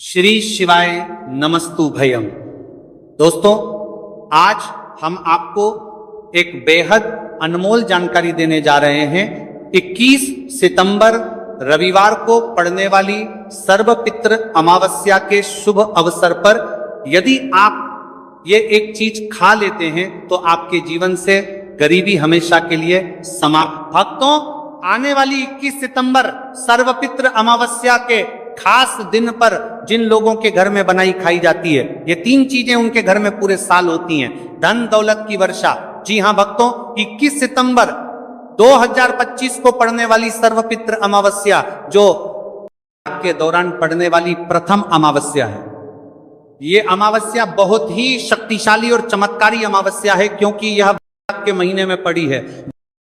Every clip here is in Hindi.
श्री शिवाय नमस्तु भयम। दोस्तों, आज हम आपको एक बेहद अनमोल जानकारी देने जा रहे हैं। 21 सितंबर रविवार को पड़ने वाली सर्वपितृ अमावस्या के शुभ अवसर पर यदि आप ये एक चीज खा लेते हैं तो आपके जीवन से गरीबी हमेशा के लिए समाप्त। भक्तों, आने वाली 21 सितंबर सर्वपितृ अमावस्या के खास दिन पर जिन लोगों के घर में बनाई खाई जाती है, ये 3 चीजें उनके घर में पूरे साल होती हैं। धन दौलत की वर्षा। जी हां भक्तों, 21 सितंबर 2025 को पड़ने वाली सर्वपितृ अमावस्या जो के दौरान पड़ने वाली प्रथम अमावस्या है। ये अमावस्या बहुत ही शक्तिशाली और चमत्कारी अमावस्या है, क्योंकि यह के महीने में पड़ी है,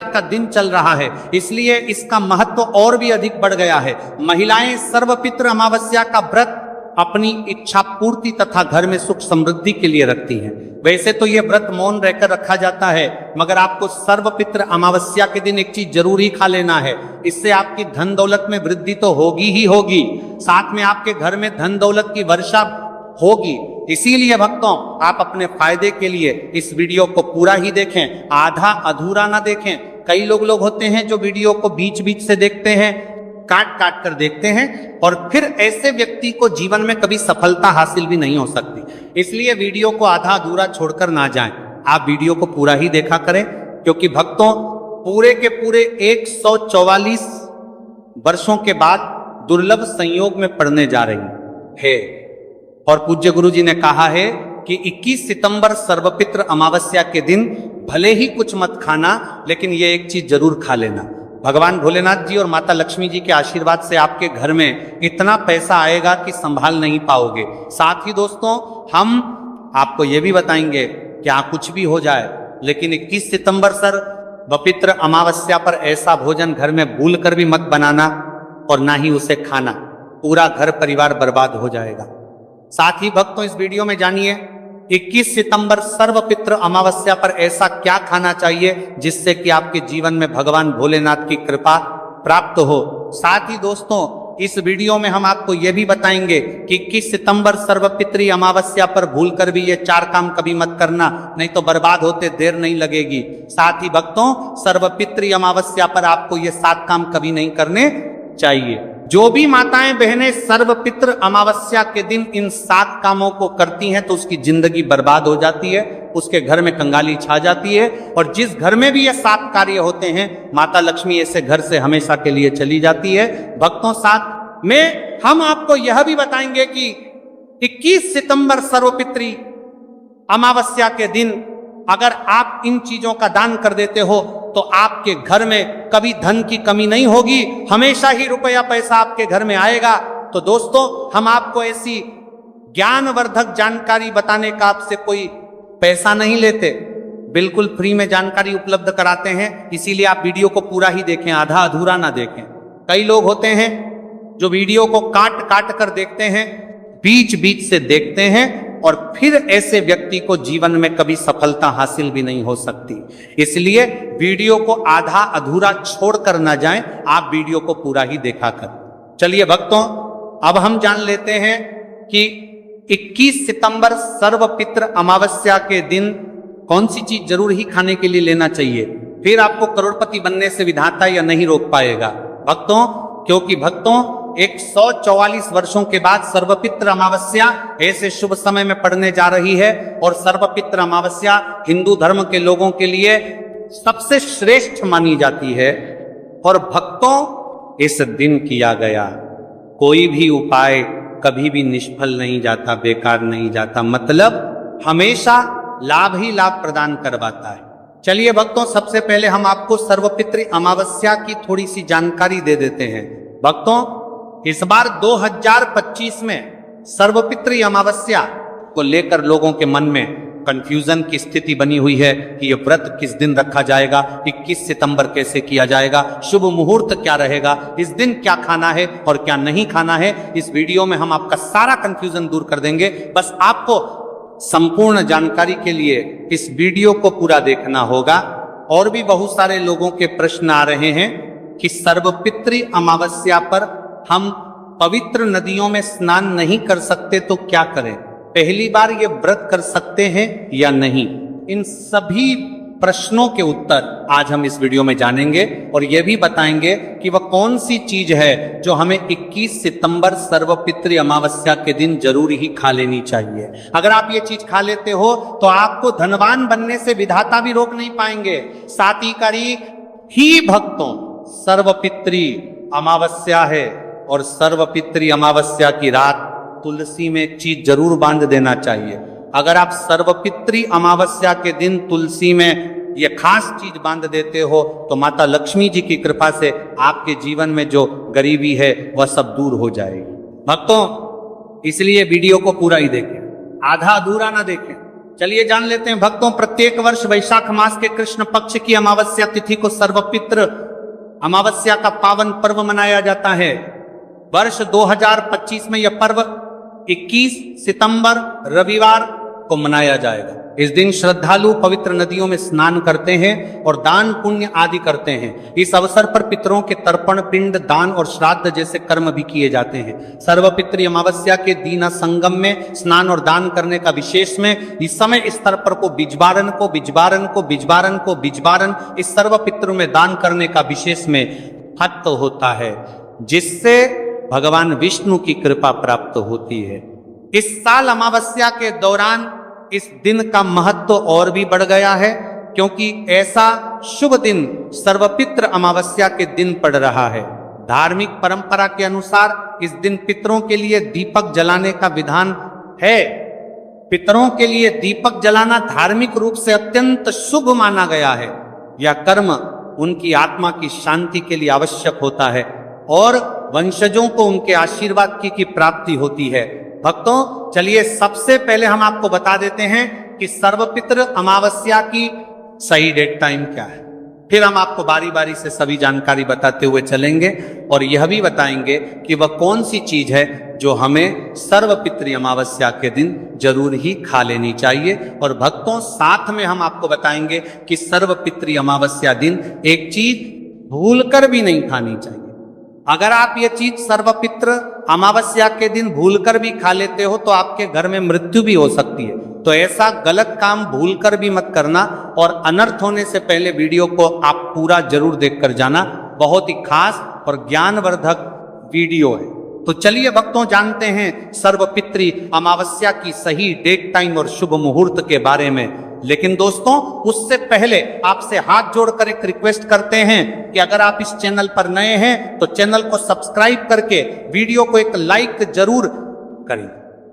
का दिन चल रहा है, इसलिए इसका महत्व और भी अधिक बढ़ गया है। महिलाएं सर्वपितृ अमावस्या का व्रत अपनी इच्छा पूर्ति तथा घर में सुख समृद्धि के लिए रखती हैं। वैसे तो यह व्रत मौन रहकर रखा जाता है, मगर आपको सर्वपितृ अमावस्या के दिन एक चीज जरूर ही खा लेना है। इससे आपकी धन दौलत में वृद्धि तो होगी ही होगी, साथ में आपके घर में धन दौलत की वर्षा होगी। इसीलिए भक्तों, आप अपने फायदे के लिए इस वीडियो को पूरा ही देखें, आधा अधूरा ना देखें। कई लोग होते हैं जो वीडियो को बीच बीच से देखते हैं, काट काट कर देखते हैं, और फिर ऐसे व्यक्ति को जीवन में कभी सफलता हासिल भी नहीं हो सकती। इसलिए वीडियो को आधा अधूरा छोड़कर ना जाएं, आप वीडियो को पूरा ही देखा करें, क्योंकि भक्तों पूरे के पूरे 144 वर्षों के बाद दुर्लभ संयोग में पड़ने जा रही है। और पूज्य गुरु जी ने कहा है कि 21 सितंबर सर्वपितृ अमावस्या के दिन भले ही कुछ मत खाना, लेकिन ये एक चीज जरूर खा लेना। भगवान भोलेनाथ जी और माता लक्ष्मी जी के आशीर्वाद से आपके घर में इतना पैसा आएगा कि संभाल नहीं पाओगे। साथ ही दोस्तों, हम आपको ये भी बताएंगे कि कुछ भी हो जाए, लेकिन 21 सितंबर सर्वपितृ अमावस्या पर ऐसा भोजन घर में भूल कर भी मत बनाना और ना ही उसे खाना, पूरा घर परिवार बर्बाद हो जाएगा। साथ ही भक्तों, इस वीडियो में जानिए 21 सितंबर सर्वपितृ अमावस्या पर ऐसा क्या खाना चाहिए जिससे कि आपके जीवन में भगवान भोलेनाथ की कृपा प्राप्त हो। साथ ही दोस्तों, इस वीडियो में हम आपको यह भी बताएंगे कि 21 सितंबर सर्वपितृ अमावस्या पर भूलकर भी ये 4 काम कभी मत करना, नहीं तो बर्बाद होते देर नहीं लगेगी। साथ ही भक्तों, सर्वपितृ अमावस्या पर आपको ये 7 काम कभी नहीं करने चाहिए। जो भी माताएं बहनें सर्वपितृ अमावस्या के दिन इन 7 कामों को करती हैं तो उसकी जिंदगी बर्बाद हो जाती है, उसके घर में कंगाली छा जाती है, और जिस घर में भी ये 7 कार्य होते हैं, माता लक्ष्मी ऐसे घर से हमेशा के लिए चली जाती है। भक्तों, साथ में हम आपको यह भी बताएंगे कि 21 सितंबर सर्वपितृ अमावस्या के दिन अगर आप इन चीजों का दान कर देते हो तो आपके घर में कभी धन की कमी नहीं होगी, हमेशा ही रुपया पैसा आपके घर में आएगा। तो दोस्तों, हम आपको ऐसी ज्ञानवर्धक जानकारी बताने का आपसे कोई पैसा नहीं लेते, बिल्कुल फ्री में जानकारी उपलब्ध कराते हैं। इसीलिए आप वीडियो को पूरा ही देखें, आधा अधूरा ना देखें। कई लोग होते हैं जो वीडियो को काट काट कर देखते हैं, बीच बीच से देखते हैं, और फिर ऐसे व्यक्ति को जीवन में कभी सफलता हासिल भी नहीं हो सकती। इसलिए वीडियो को आधा अधूरा छोड़कर ना जाएं, आप वीडियो को पूरा ही देखा कर। चलिए भक्तों, अब हम जान लेते हैं कि 21 सितंबर सर्वपितृ अमावस्या के दिन कौन सी चीज जरूर ही खाने के लिए लेना चाहिए, फिर आपको करोड़पति बनने से विधाता या नहीं रोक पाएगा भक्तों। क्योंकि भक्तों, 144 वर्षों के बाद सर्वपितृ अमावस्या ऐसे शुभ समय में पड़ने जा रही है, और सर्वपितृ अमावस्या हिंदू धर्म के लोगों के लिए सबसे श्रेष्ठ मानी जाती है। और भक्तों, इस दिन किया गया कोई भी उपाय कभी भी निष्फल नहीं जाता, बेकार नहीं जाता, मतलब हमेशा लाभ ही लाभ प्रदान करवाता है। चलिए भक्तों, सबसे पहले हम आपको सर्वपितृ अमावस्या की थोड़ी सी जानकारी दे देते हैं। भक्तों, इस बार 2025 में सर्वपितृ अमावस्या को लेकर लोगों के मन में कंफ्यूजन की स्थिति बनी हुई है कि यह व्रत किस दिन रखा जाएगा, 21 सितंबर कैसे किया जाएगा, शुभ मुहूर्त क्या रहेगा, इस दिन क्या खाना है और क्या नहीं खाना है। इस वीडियो में हम आपका सारा कंफ्यूजन दूर कर देंगे। बस आपको संपूर्ण जानकारी के लिए इस वीडियो को पूरा देखना होगा। और भी बहुत सारे लोगों के प्रश्न आ रहे हैं कि सर्वपितृ अमावस्या पर हम पवित्र नदियों में स्नान नहीं कर सकते तो क्या करें? पहली बार ये व्रत कर सकते हैं या नहीं? इन सभी प्रश्नों के उत्तर आज हम इस वीडियो में जानेंगे और यह भी बताएंगे कि वह कौन सी चीज है जो हमें 21 सितंबर सर्वपितृ अमावस्या के दिन जरूर ही खा लेनी चाहिए। अगर आप ये चीज खा लेते हो तो आपको धनवान बनने से विधाता भी रोक नहीं पाएंगे। 7 तारीख ही भक्तों सर्वपितृ अमावस्या है और सर्वपितृ अमावस्या की रात तुलसी में एक चीज जरूर बांध देना चाहिए। अगर आप सर्वपितृ अमावस्या के दिन तुलसी में यह खास चीज बांध देते हो तो माता लक्ष्मी जी की कृपा से आपके जीवन में जो गरीबी है वह सब दूर हो जाएगी। भक्तों, इसलिए वीडियो को पूरा ही देखें, आधा अधूरा ना देखें। चलिए जान लेते हैं भक्तों, प्रत्येक वर्ष वैशाख मास के कृष्ण पक्ष की अमावस्या तिथि को सर्वपितृ अमावस्या का पावन पर्व मनाया जाता है। वर्ष 2025 में यह पर्व 21 सितंबर रविवार को मनाया जाएगा। इस दिन श्रद्धालु पवित्र नदियों में स्नान करते हैं और दान पुण्य आदि करते हैं। इस अवसर पर पितरों के तर्पण, पिंड दान और श्राद्ध जैसे कर्म भी किए जाते हैं। सर्वपितृ अमावस्या के दीना संगम में स्नान और दान करने का विशेष में इस समय स्तर पर को बिजबारन इस सर्वपितृ में दान करने का विशेष में महत्व होता है, जिससे भगवान विष्णु की कृपा प्राप्त होती है। इस साल अमावस्या के दौरान इस दिन का महत्व और भी बढ़ गया है, क्योंकि ऐसा शुभ दिन सर्वपितृ अमावस्या के दिन पड़ रहा है। धार्मिक परंपरा के अनुसार इस दिन पितरों के लिए दीपक जलाने का विधान है। पितरों के लिए दीपक जलाना धार्मिक रूप से अत्यंत शुभ माना गया है। यह कर्म उनकी आत्मा की शांति के लिए आवश्यक होता है और वंशजों को उनके आशीर्वाद की प्राप्ति होती है। भक्तों, चलिए सबसे पहले हम आपको बता देते हैं कि सर्वपितृ अमावस्या की सही डेट टाइम क्या है। फिर हम आपको बारी बारी से सभी जानकारी बताते हुए चलेंगे और यह भी बताएंगे कि वह कौन सी चीज है जो हमें सर्वपितृ अमावस्या के दिन जरूर ही खा लेनी चाहिए। और भक्तों, साथ में हम आपको बताएंगे कि सर्वपितृ अमावस्या दिन एक चीज भूलकर भी नहीं खानी चाहिए। अगर आप ये चीज सर्वपितृ अमावस्या के दिन भूलकर भी खा लेते हो तो आपके घर में मृत्यु भी हो सकती है। तो ऐसा गलत काम भूलकर भी मत करना और अनर्थ होने से पहले वीडियो को आप पूरा जरूर देखकर जाना। बहुत ही खास और ज्ञानवर्धक वीडियो है। तो चलिए भक्तों, जानते हैं सर्वपितृ अमावस्या की सही डेट टाइम और शुभ मुहूर्त के बारे में। लेकिन दोस्तों, उससे पहले आपसे हाथ जोड़कर एक रिक्वेस्ट करते हैं कि अगर आप इस चैनल पर नए हैं तो चैनल को सब्सक्राइब करके वीडियो को एक लाइक जरूर करें।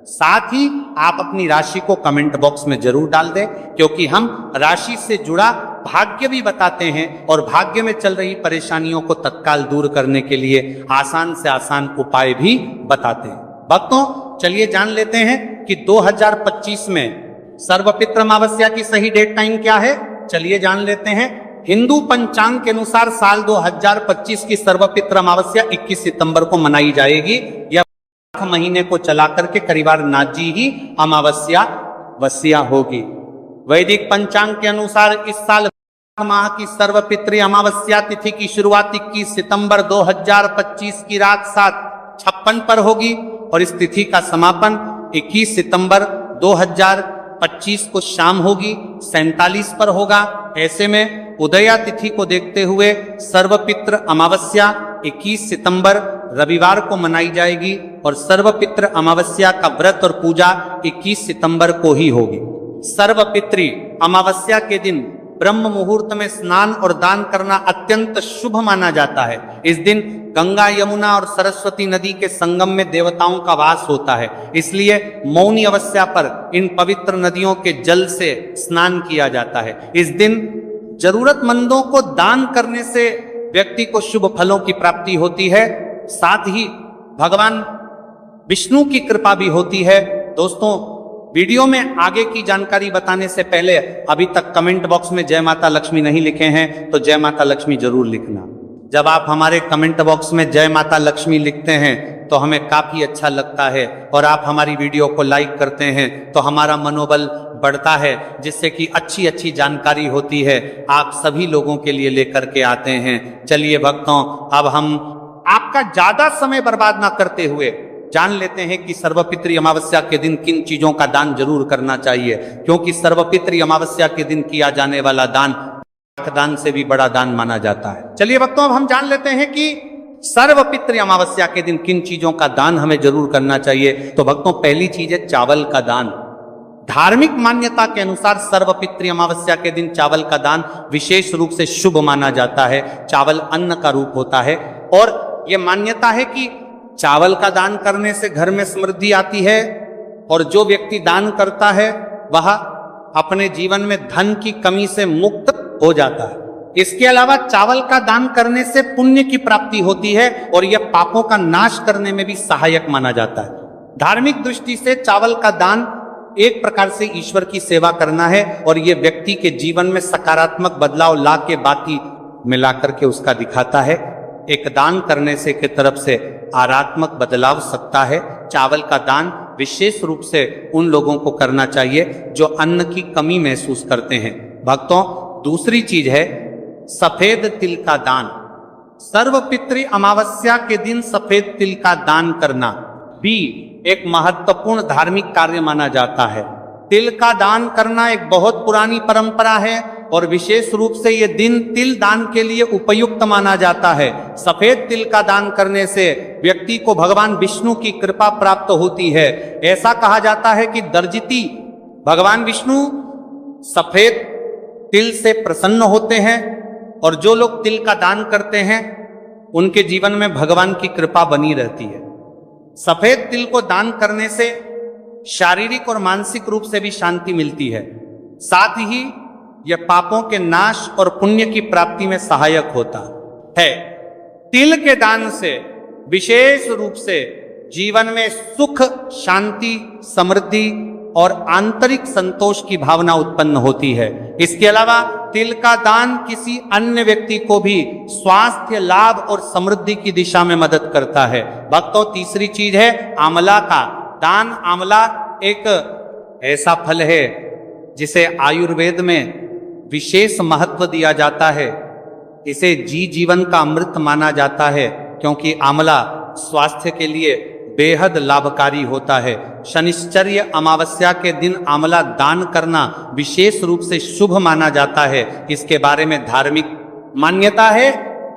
साथ ही आप अपनी राशि को कमेंट बॉक्स में जरूर डाल दें, क्योंकि हम राशि से जुड़ा भाग्य भी बताते हैं और भाग्य में चल रही परेशानियों को तत्काल दूर करने के लिए आसान से आसान उपाय भी बताते हैं। भक्तों, चलिए जान लेते हैं कि 2025 में सर्वपितृ अमावस्या की सही डेट टाइम क्या है। चलिए जान लेते हैं। हिंदू पंचांग के अनुसार साल 2025 की सर्वपितृ अमावस्या 21 सितंबर को मनाई जाएगी। यह महीने को चला करके करीबार नाजी ही अमावस्या वस्या होगी। वैदिक पंचांग के अनुसार इस साल माह की सर्वपितृ अमावस्या तिथि की शुरुआत 21 सितंबर 2025 की रात 7:56 पर होगी और इस तिथि का समापन 21 सितंबर 2025 को शाम होगी 47 पर होगा। ऐसे में उदया तिथि को देखते हुए सर्वपितृ अमावस्या 21 सितंबर रविवार को मनाई जाएगी और सर्वपितृ अमावस्या का व्रत और पूजा 21 सितंबर को ही होगी। सर्वपितृ अमावस्या के दिन ब्रह्म मुहूर्त में स्नान और दान करना अत्यंत शुभ माना जाता है। इस दिन गंगा, यमुना और सरस्वती नदी के संगम में देवताओं का वास होता है, इसलिए मौनी अमावस्या पर इन पवित्र नदियों के जल से स्नान किया जाता है। इस दिन जरूरतमंदों को दान करने से व्यक्ति को शुभ फलों की प्राप्ति होती है, साथ ही भगवान विष्णु की कृपा भी होती है। दोस्तों, वीडियो में आगे की जानकारी बताने से पहले अभी तक कमेंट बॉक्स में जय माता लक्ष्मी नहीं लिखे हैं तो जय माता लक्ष्मी जरूर लिखना। जब आप हमारे कमेंट बॉक्स में जय माता लक्ष्मी लिखते हैं तो हमें काफी अच्छा लगता है और आप हमारी वीडियो को लाइक करते हैं तो हमारा मनोबल बढ़ता है, जिससे कि अच्छी अच्छी जानकारी होती है आप सभी लोगों के लिए लेकर के आते हैं। चलिए भक्तों, अब हम आपका ज्यादा समय बर्बाद ना करते हुए जान लेते हैं कि सर्वपितृ अमावस्या के दिन किन चीजों का दान जरूर करना चाहिए, क्योंकि सर्वपितृ अमावस्या के दिन किया जाने वाला दान दान से भी बड़ा दान माना जाता है। चलिए भक्तों, अब हम जान लेते हैं कि सर्वपितृ अमावस्या के दिन किन चीजों का दान हमें जरूर करना चाहिए। तो भक्तों, पहली चीज है चावल का दान। धार्मिक मान्यता के अनुसार सर्वपितृ अमावस्या के दिन चावल का दान विशेष रूप से शुभ माना जाता है। चावल अन्न का रूप होता है और यह मान्यता है कि चावल का दान करने से घर में समृद्धि आती है और जो व्यक्ति दान करता है वह अपने जीवन में धन की कमी से मुक्त हो जाता है। इसके अलावा चावल का दान करने से पुण्य की प्राप्ति होती है और यह पापों का नाश करने में भी सहायक माना जाता है। धार्मिक दृष्टि से चावल का दान एक प्रकार से ईश्वर की सेवा करना है और यह व्यक्ति के जीवन में सकारात्मक बदलाव ला के बाती मिलाकर के उसका दिखाता है। एक दान करने से की तरफ से आरात्मक बदलाव सकता है। चावल का दान विशेष रूप से उन लोगों को करना चाहिए जो अन्न की कमी महसूस करते हैं। भक्तों, दूसरी चीज है सफेद तिल का दान। सर्वपितृ अमावस्या के दिन सफेद तिल का दान करना भी एक महत्वपूर्ण धार्मिक कार्य माना जाता है। तिल का दान करना एक बहुत पुरानी परंपरा है और विशेष रूप से यह दिन तिल दान के लिए उपयुक्त माना जाता है। सफेद तिल का दान करने से व्यक्ति को भगवान विष्णु की कृपा प्राप्त होती है। ऐसा कहा जाता है कि दर्जिती भगवान विष्णु सफेद तिल से प्रसन्न होते हैं और जो लोग तिल का दान करते हैं उनके जीवन में भगवान की कृपा बनी रहती है। सफेद तिल को दान करने से शारीरिक और मानसिक रूप से भी शांति मिलती है। साथ ही यह पापों के नाश और पुण्य की प्राप्ति में सहायक होता है। तिल के दान से विशेष रूप से जीवन में सुख, शांति, समृद्धि और आंतरिक संतोष की भावना उत्पन्न होती है। इसके अलावा तिल का दान किसी अन्य व्यक्ति को भी स्वास्थ्य लाभ और समृद्धि की दिशा में मदद करता है। भक्तों, तीसरी चीज है आंवला का दान। आंवला एक ऐसा फल है जिसे आयुर्वेद में विशेष महत्व दिया जाता है। इसे जीवन का अमृत माना जाता है क्योंकि आंवला स्वास्थ्य के लिए बेहद लाभकारी होता है। शनिश्चर्य अमावस्या के दिन आंवला दान करना विशेष रूप से शुभ माना जाता है। इसके बारे में धार्मिक मान्यता है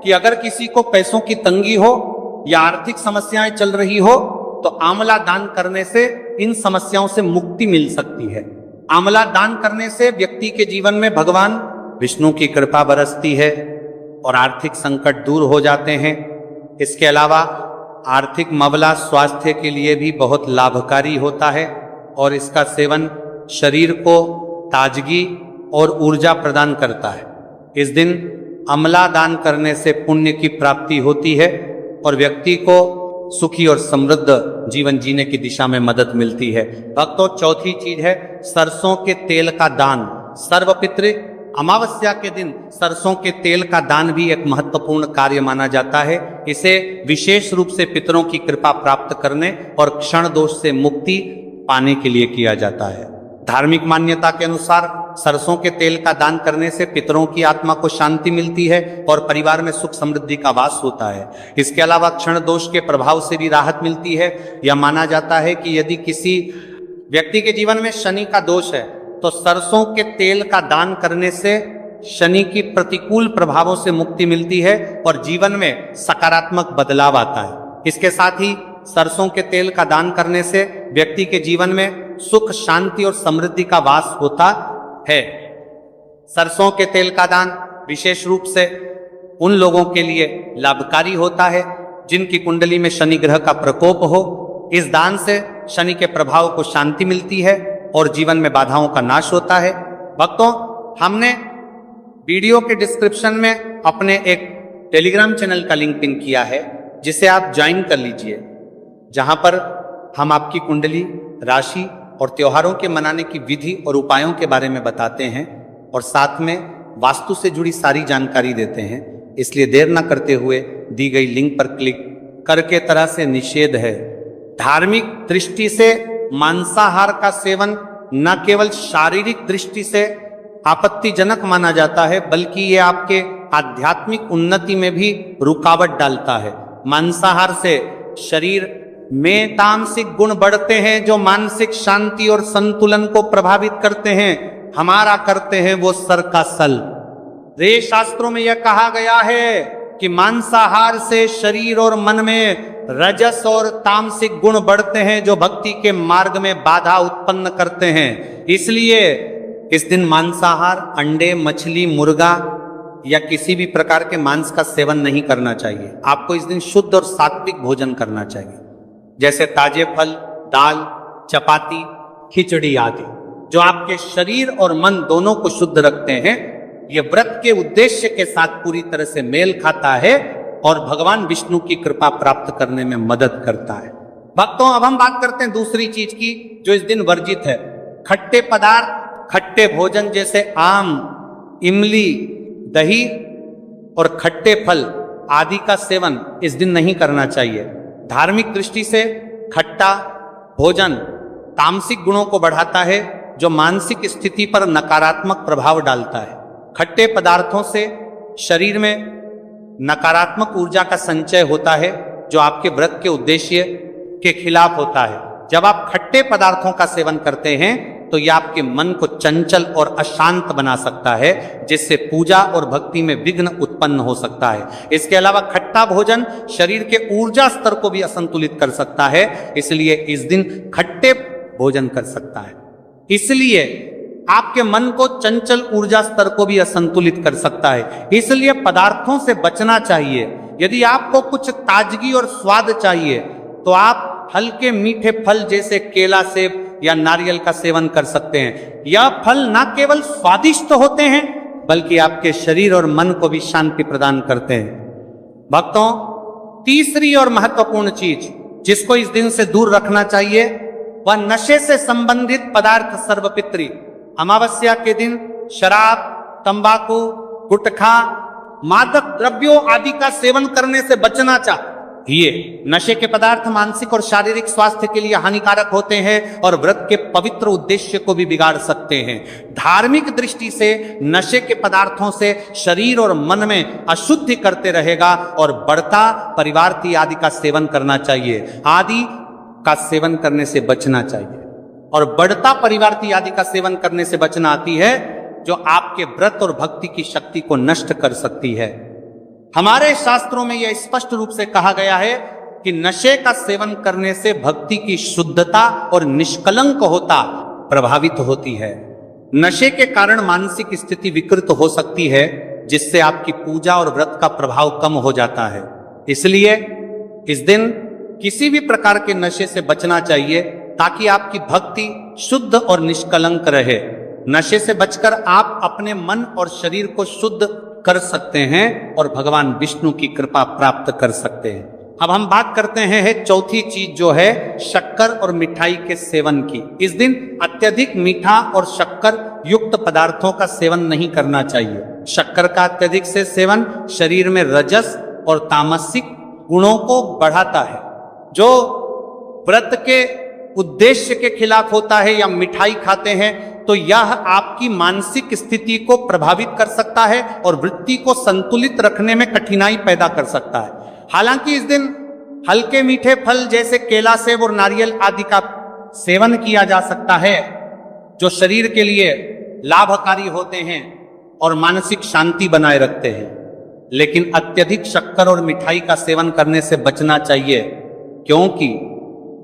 कि अगर किसी को पैसों की तंगी हो या आर्थिक समस्याएं चल रही हो तो आंवला दान करने से इन समस्याओं से मुक्ति मिल सकती है। आंवला दान करने से व्यक्ति के जीवन में भगवान विष्णु की कृपा बरसती है और आर्थिक संकट दूर हो जाते हैं। इसके अलावा आर्थिक मबला स्वास्थ्य के लिए भी बहुत लाभकारी होता है और इसका सेवन शरीर को ताजगी और ऊर्जा प्रदान करता है। इस दिन आंवला दान करने से पुण्य की प्राप्ति होती है और व्यक्ति को सुखी और समृद्ध जीवन जीने की दिशा में मदद मिलती है। भक्तों, चौथी चीज है सरसों के तेल का दान। सर्वपितृ अमावस्या के दिन सरसों के तेल का दान भी एक महत्वपूर्ण कार्य माना जाता है। इसे विशेष रूप से पितरों की कृपा प्राप्त करने और क्षण दोष से मुक्ति पाने के लिए किया जाता है। धार्मिक मान्यता के अनुसार सरसों के तेल का दान करने से पितरों की आत्मा को शांति मिलती है और परिवार में सुख समृद्धि का वास होता है। इसके अलावा क्षण दोष के प्रभाव से भी राहत मिलती है। यह माना जाता है कि यदि किसी व्यक्ति के जीवन में शनि का दोष है तो सरसों के तेल का दान करने से शनि की प्रतिकूल प्रभावों से मुक्ति मिलती है और जीवन में सकारात्मक बदलाव आता है। इसके साथ ही सरसों के तेल का दान करने से व्यक्ति के जीवन में सुख, शांति और समृद्धि का वास होता है। सरसों के तेल का दान विशेष रूप से उन लोगों के लिए लाभकारी होता है जिनकी कुंडली में शनि ग्रह का प्रकोप हो। इस दान से शनि के प्रभाव को शांति मिलती है और जीवन में बाधाओं का नाश होता है। भक्तों, हमने वीडियो के डिस्क्रिप्शन में अपने एक टेलीग्राम चैनल का लिंक पिन किया है जिसे आप ज्वाइन कर लीजिए, जहां पर हम आपकी कुंडली, राशि और त्योहारों के मनाने की विधि और उपायों के बारे में बताते हैं और साथ में वास्तु से जुड़ी सारी जानकारी देते हैं। इसलिए देर न करते हुए दी गई लिंक पर क्लिक करके तरह से निषेध है। धार्मिक दृष्टि से मांसाहार का सेवन न केवल शारीरिक दृष्टि से आपत्तिजनक माना जाता है बल्कि ये आपके आध्यात्मिक उन्नति में भी रुकावट डालता है। मांसाहार से शरीर में तामसिक गुण बढ़ते हैं जो मानसिक शांति और संतुलन को प्रभावित करते हैं, हमारा करते हैं वो सर का सल। रे शास्त्रों में यह कहा गया है कि मांसाहार से शरीर और मन में रजस और तामसिक गुण बढ़ते हैं जो भक्ति के मार्ग में बाधा उत्पन्न करते हैं। इसलिए इस दिन मांसाहार, अंडे, मछली, मुर्गा या किसी भी प्रकार के मांस का सेवन नहीं करना चाहिए। आपको इस दिन शुद्ध और सात्विक भोजन करना चाहिए, जैसे ताजे फल, दाल, चपाती, खिचड़ी आदि, जो आपके शरीर और मन दोनों को शुद्ध रखते हैं। यह व्रत के उद्देश्य के साथ पूरी तरह से मेल खाता है और भगवान विष्णु की कृपा प्राप्त करने में मदद करता है। भक्तों, अब हम बात करते हैं दूसरी चीज की जो इस दिन वर्जित है। खट्टे पदार्थ, खट्टे भोजन जैसे आम, इमली, दही और खट्टे फल आदि का सेवन इस दिन नहीं करना चाहिए। धार्मिक दृष्टि से खट्टा भोजन तामसिक गुणों को बढ़ाता है जो मानसिक स्थिति पर नकारात्मक प्रभाव डालता है। खट्टे पदार्थों से शरीर में नकारात्मक ऊर्जा का संचय होता है जो आपके व्रत के उद्देश्य के खिलाफ होता है। जब आप खट्टे पदार्थों का सेवन करते हैं तो यह आपके मन को चंचल और अशांत बना सकता है, जिससे पूजा और भक्ति में विघ्न उत्पन्न हो सकता है। इसके अलावा खट्टा भोजन शरीर के ऊर्जा स्तर को भी असंतुलित कर सकता है, इसलिए इस दिन खट्टे भोजन कर सकता है। इसलिए आपके मन को चंचल ऊर्जा स्तर को भी असंतुलित कर सकता है, इसलिए पदार्थों से बचना चाहिए। यदि आपको कुछ ताजगी और स्वाद चाहिए तो आप हल्के मीठे फल जैसे केला, सेब या नारियल का सेवन कर सकते हैं। यह फल न केवल स्वादिष्ट होते हैं बल्कि आपके शरीर और मन को भी शांति प्रदान करते हैं। भक्तों, तीसरी और महत्वपूर्ण चीज जिसको इस दिन से दूर रखना चाहिए वह नशे से संबंधित पदार्थ सर्वपित्री। अमावस्या के दिन शराब, तंबाकू, गुटखा, मादक द्रव्यों आदि का सेवन करने से बचना चाहिए। नशे के पदार्थ मानसिक और शारीरिक स्वास्थ्य के लिए हानिकारक होते हैं और व्रत के पवित्र उद्देश्य को भी बिगाड़ सकते हैं। धार्मिक दृष्टि से नशे के पदार्थों से शरीर और मन में अशुद्धि करते रहेगा और बढ़ता परिवारती आदि का सेवन करना चाहिए। आदि का सेवन करने से बचना चाहिए और बढ़ता परिवारती आदि का सेवन करने से बचना आती है जो आपके व्रत और भक्ति की शक्ति को नष्ट कर सकती है। हमारे शास्त्रों में यह स्पष्ट रूप से कहा गया है कि नशे का सेवन करने से भक्ति की शुद्धता और निष्कलंक होता प्रभावित होती है। नशे के कारण मानसिक स्थिति विकृत हो सकती है, जिससे आपकी पूजा और व्रत का प्रभाव कम हो जाता है। इसलिए इस दिन किसी भी प्रकार के नशे से बचना चाहिए ताकि आपकी भक्ति शुद्ध और निष्कलंक रहे। नशे से बचकर आप अपने मन और शरीर को शुद्ध कर सकते हैं और भगवान विष्णु की कृपा प्राप्त कर सकते हैं। अब हम बात करते हैं चौथी चीज जो है शक्कर और मिठाई के सेवन की। इस दिन अत्यधिक मीठा और शक्कर युक्त पदार्थों का सेवन नहीं करना चाहिए। शक्कर का अत्यधिक से सेवन शरीर में रजस और तामसिक गुणों को बढ़ाता है जो व्रत के उद्देश्य के खिलाफ होता है। या मिठाई खाते हैं तो यह आपकी मानसिक स्थिति को प्रभावित कर सकता है और वृत्ति को संतुलित रखने में कठिनाई पैदा कर सकता है। हालांकि इस दिन हल्के मीठे फल जैसे केला, सेब और नारियल आदि का सेवन किया जा सकता है जो शरीर के लिए लाभकारी होते हैं और मानसिक शांति बनाए रखते हैं, लेकिन अत्यधिक शक्कर और मिठाई का सेवन करने से बचना चाहिए क्योंकि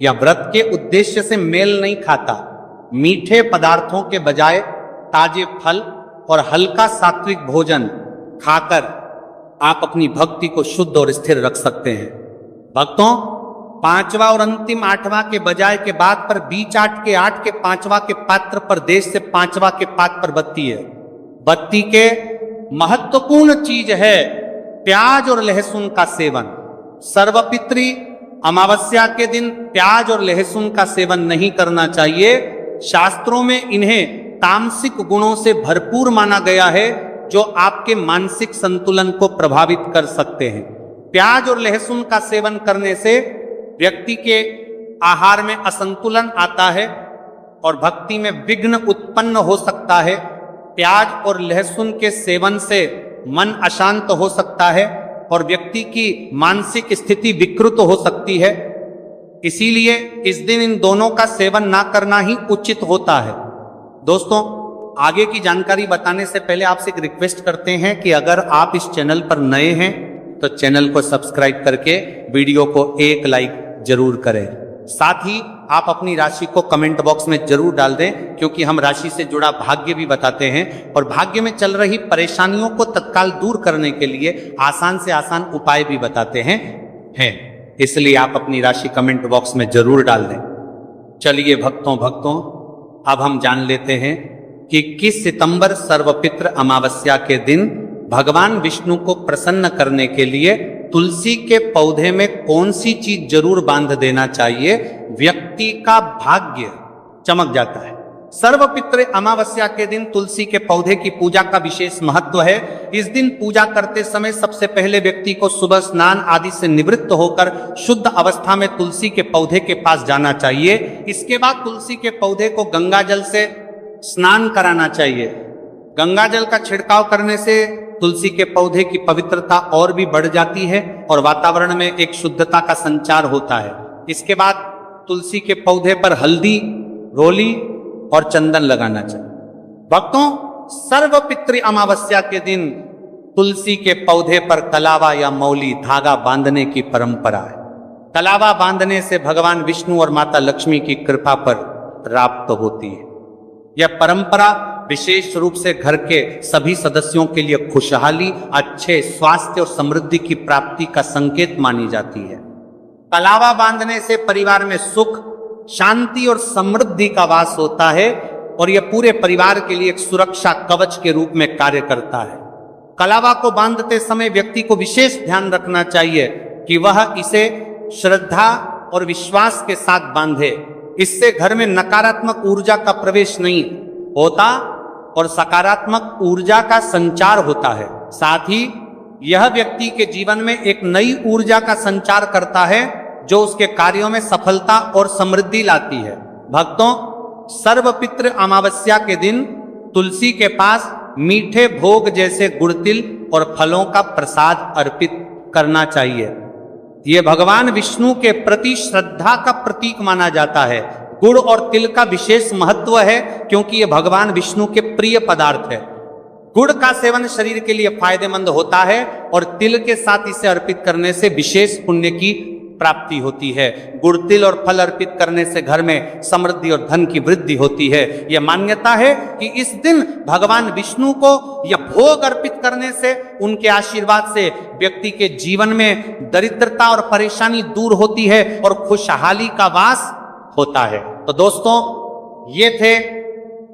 यह व्रत के उद्देश्य से मेल नहीं खाता। मीठे पदार्थों के बजाय ताजे फल और हल्का सात्विक भोजन खाकर आप अपनी भक्ति को शुद्ध और स्थिर रख सकते हैं। भक्तों, पांचवा और अंतिम आठवां के बजाय के बाद पर बीच आठ के पांचवा के पात्र पर देश से पांचवा के पात्र पर बत्ती है। बत्ती के महत्वपूर्ण चीज है प्याज और लहसुन का सेवन। सर्वपित्री अमावस्या के दिन प्याज और लहसुन का सेवन नहीं करना चाहिए। शास्त्रों में इन्हें तामसिक गुणों से भरपूर माना गया है जो आपके मानसिक संतुलन को प्रभावित कर सकते हैं। प्याज और लहसुन का सेवन करने से व्यक्ति के आहार में असंतुलन आता है और भक्ति में विघ्न उत्पन्न हो सकता है। प्याज और लहसुन के सेवन से मन अशांत हो सकता है और व्यक्ति की मानसिक स्थिति विकृत हो सकती है। इसीलिए इस दिन इन दोनों का सेवन ना करना ही उचित होता है। दोस्तों, आगे की जानकारी बताने से पहले आपसे एक रिक्वेस्ट करते हैं कि अगर आप इस चैनल पर नए हैं तो चैनल को सब्सक्राइब करके वीडियो को एक लाइक जरूर करें। साथ ही आप अपनी राशि को कमेंट बॉक्स में जरूर डाल दें, क्योंकि हम राशि से जुड़ा भाग्य भी बताते हैं और भाग्य में चल रही परेशानियों को तत्काल दूर करने के लिए आसान से आसान उपाय भी बताते हैं। इसलिए आप अपनी राशि कमेंट बॉक्स में जरूर डाल दें। चलिए भक्तों, अब हम जान लेते हैं कि 21 सितंबर सर्वपित्र अमावस्या के दिन भगवान विष्णु को प्रसन्न करने के लिए तुलसी के पौधे में कौन सी चीज जरूर बांध देना चाहिए, व्यक्ति का भाग्य चमक जाता है। सर्वपित्र अमावस्या के दिन तुलसी के पौधे की पूजा का विशेष महत्व है। इस दिन पूजा करते समय सबसे पहले व्यक्ति को सुबह स्नान आदि से निवृत्त होकर शुद्ध अवस्था में तुलसी के पौधे के पास जाना चाहिए। इसके बाद तुलसी के पौधे को गंगा जल से स्नान कराना चाहिए। गंगा जल का छिड़काव करने से तुलसी के पौधे की पवित्रता और भी बढ़ जाती है और वातावरण में एक शुद्धता का संचार होता है। इसके बाद तुलसी के पौधे पर हल्दी, रोली और चंदन लगाना चाहिए। भक्तों, सर्वपितृ अमावस्या के दिन तुलसी के पौधे पर कलावा या मौली धागा बांधने की परंपरा है। कलावा बांधने से भगवान विष्णु और माता लक्ष्मी की कृपा पर प्राप्त होती है। यह परंपरा विशेष रूप से घर के सभी सदस्यों के लिए खुशहाली, अच्छे स्वास्थ्य और समृद्धि की प्राप्ति का संकेत मानी जाती है। कलावा बांधने से परिवार में सुख, शांति और समृद्धि का वास होता है और यह पूरे परिवार के लिए एक सुरक्षा कवच के रूप में कार्य करता है। कलावा को बांधते समय व्यक्ति को विशेष ध्यान रखना चाहिए कि वह इसे श्रद्धा और विश्वास के साथ बांधे। इससे घर में नकारात्मक ऊर्जा का प्रवेश नहीं होता और सकारात्मक ऊर्जा का संचार होता है। साथ ही यह व्यक्ति के जीवन में एक नई ऊर्जा का संचार करता है जो उसके कार्यों में सफलता और समृद्धि लाती है। भक्तों, सर्वपितृ अमावस्या के दिन तुलसी के पास मीठे भोग जैसे गुड़, तिल और फलों का प्रसाद अर्पित करना चाहिए। यह भगवान विष्णु के प्रति श्रद्धा का प्रतीक माना जाता है। गुड़ और तिल का विशेष महत्व है क्योंकि यह भगवान विष्णु के प्रिय पदार्थ है। गुड़ का सेवन शरीर के लिए फायदेमंद होता है और तिल के साथ इसे अर्पित करने से विशेष पुण्य की प्राप्ति होती है। गुड़, तिल और फल अर्पित करने से घर में समृद्धि और धन की वृद्धि होती है। यह मान्यता है कि इस दिन भगवान विष्णु को यह भोग अर्पित करने से, उनके आशीर्वाद से व्यक्ति के जीवन में दरिद्रता और परेशानी दूर होती है और खुशहाली का वास होता है। तो दोस्तों, ये थे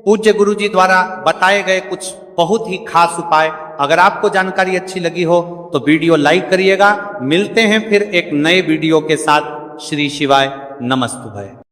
पूज्य गुरु जी द्वारा बताए गए कुछ बहुत ही खास उपाय। अगर आपको जानकारी अच्छी लगी हो तो वीडियो लाइक करिएगा। मिलते हैं फिर एक नए वीडियो के साथ। श्री शिवाय नमस्तुभय।